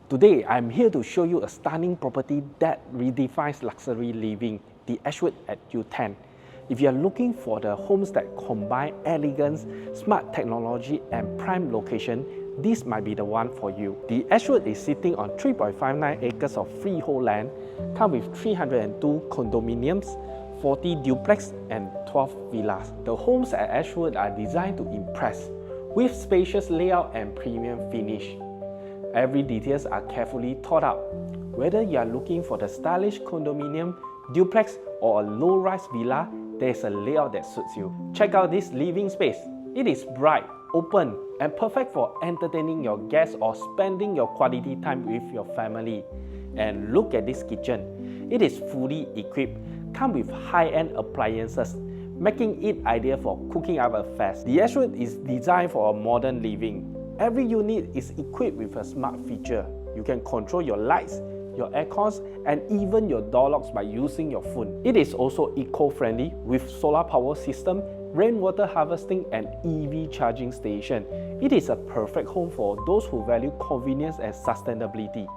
Today, I'm here to show you a stunning property that redefines luxury living, the Ashwood at U-Thant. If you are looking for the homes that combine elegance, smart technology and prime location, this might be the one for you. The Ashwood is sitting on 3.59 acres of freehold land, come with 302 condominiums, 40 duplex and 12 villas. The homes at Ashwood are designed to impress, with spacious layout and premium finish. Every details are carefully thought out. Whether you are looking for the stylish condominium, duplex or a low-rise villa, there is a layout that suits you. Check out this living space. It is bright, open and perfect for entertaining your guests or spending your quality time with your family. And look at this kitchen. It is fully equipped, come with high-end appliances, making it ideal for cooking up affairs. The Ashwood is designed for a modern living. Every unit is equipped with a smart feature. You can control your lights, your aircons, and even your door locks by using your phone. It is also eco-friendly with solar power system, rainwater harvesting, and EV charging station. It is a perfect home for those who value convenience and sustainability.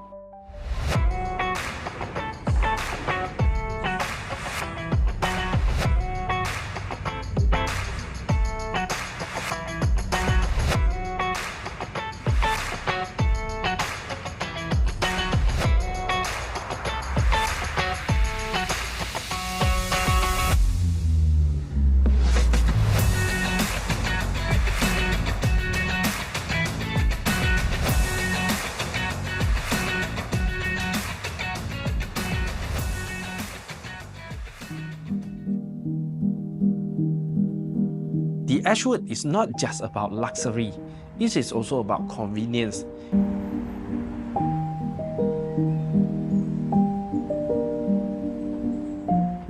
The Ashwood is not just about luxury, it is also about convenience.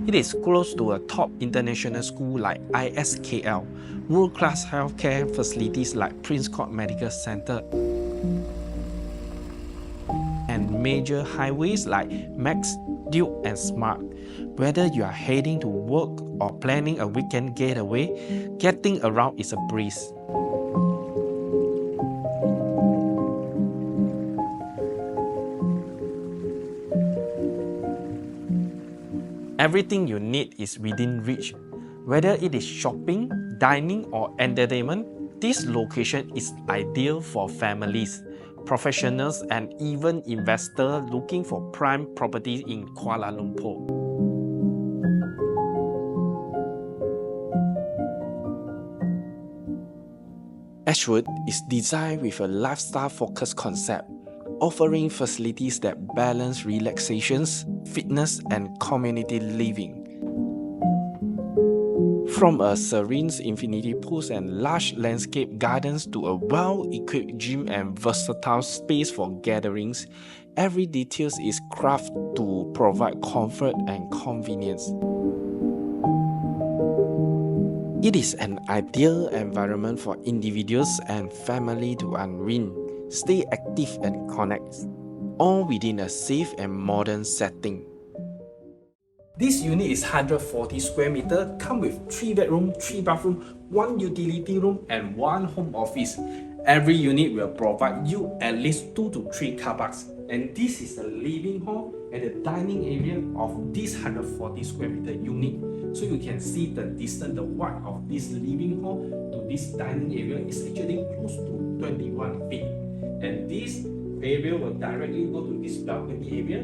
It is close to a top international school like ISKL, world-class healthcare facilities like Prince Court Medical Center, and major highways like Max, Duke and Smart. Whether you are heading to work or planning a weekend getaway, getting around is a breeze. Everything you need is within reach. Whether it is shopping, dining or entertainment, this location is ideal for families, professionals and even investors looking for prime properties in Kuala Lumpur. Ashwood is designed with a lifestyle-focused concept, offering facilities that balance relaxations, fitness and community living. From a serene infinity pools and large landscape gardens to a well-equipped gym and versatile space for gatherings, every detail is crafted to provide comfort and convenience. It is an ideal environment for individuals and family to unwind, stay active and connect, all within a safe and modern setting. This unit is 140 square meter, come with 3 bedroom, 3 bathroom, 1 utility room and 1 home office. Every unit will provide you at least 2 to 3 car parks. And this is the living hall and the dining area of this 140 square meter unit. So you can see the distance, the width of this living hall to this dining area is actually close to 21 feet. And this area will directly go to this balcony area.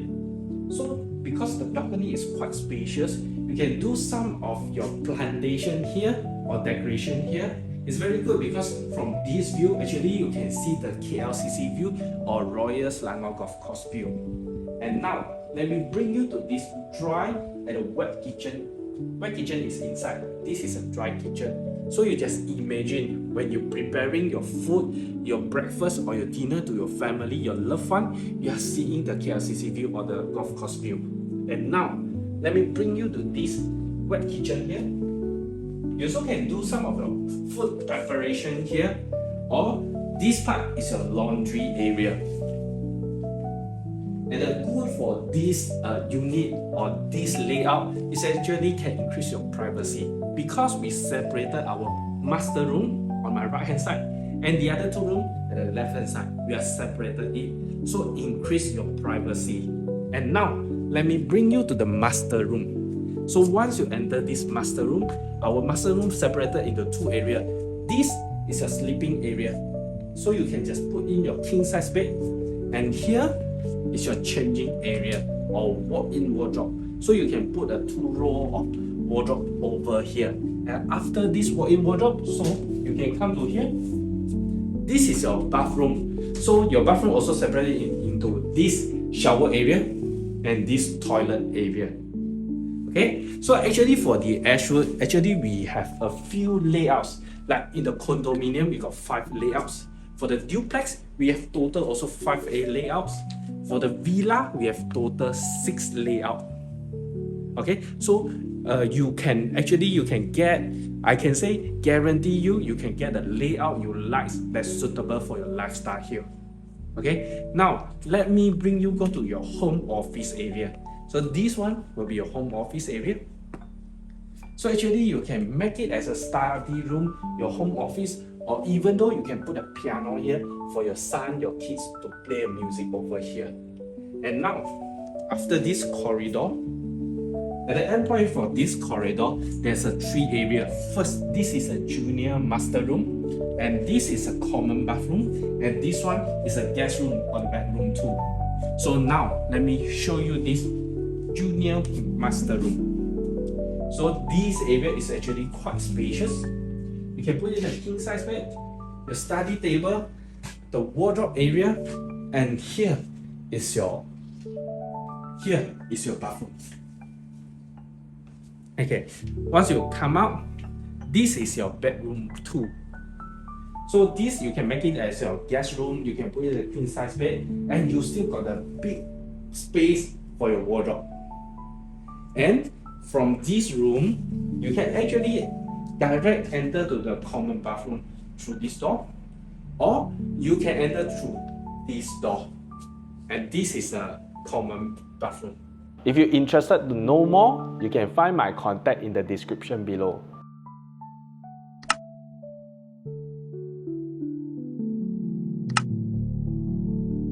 So because the balcony is quite spacious, you can do some of your plantation here or decoration here. It's very good because from this view, actually you can see the KLCC view or Royal Selangor Golf Course view. And now, let me bring you to this dry and a wet kitchen. Wet kitchen is inside. This is a dry kitchen. So you just imagine when you're preparing your food, your breakfast or your dinner to your family, your loved one, you are seeing the KLCC view or the golf course view. And now, let me bring you to this wet kitchen here. You also can do some of your food preparation here, or this part is your laundry area. And the good for this unit or this layout is actually can increase your privacy because we separated our master room on my right hand side And the other 2 rooms at the left hand side, we have separated it, so increase your privacy. And now, let me bring you to the master room. So once you enter this master room, our master room separated into 2 areas. This is a sleeping area, so you can just put in your king size bed, and here is your changing area or walk-in wardrobe. So you can put a 2-row of wardrobe over here. And after this walk-in wardrobe, so you can come to here. This is your bathroom. So your bathroom also separated into this shower area and this toilet area. Okay, so actually for the Ashwood, actually we have a few layouts. Like in the condominium, we got 5 layouts. For the duplex, we have total also 5 layouts. For the villa, we have total 6 layouts. Okay, so you can get, I can say, guarantee you can get the layout you like that's suitable for your lifestyle here. Okay, now let me bring you go to your home office area. So this one will be your home office area. So actually you can make it as a study room, your home office, or even though you can put a piano here for your son, your kids to play music over here. And now, after this corridor, at the end point for this corridor, there's a 3 areas. First, this is a junior master room, and this is a common bathroom, and this one is a guest room or the bedroom too. So now, let me show you this junior master room. So this area is actually quite spacious. You can put in a king size bed, your study table, the wardrobe area, and here is your bathroom. Okay, once you come out, this is your bedroom too. So this you can make it as your guest room, you can put it in a king size bed, and you still got a big space for your wardrobe. And from this room, you can actually direct enter to the common bathroom through this door, or you can enter through this door. And this is a common bathroom. If you're interested to know more, you can find my contact in the description below.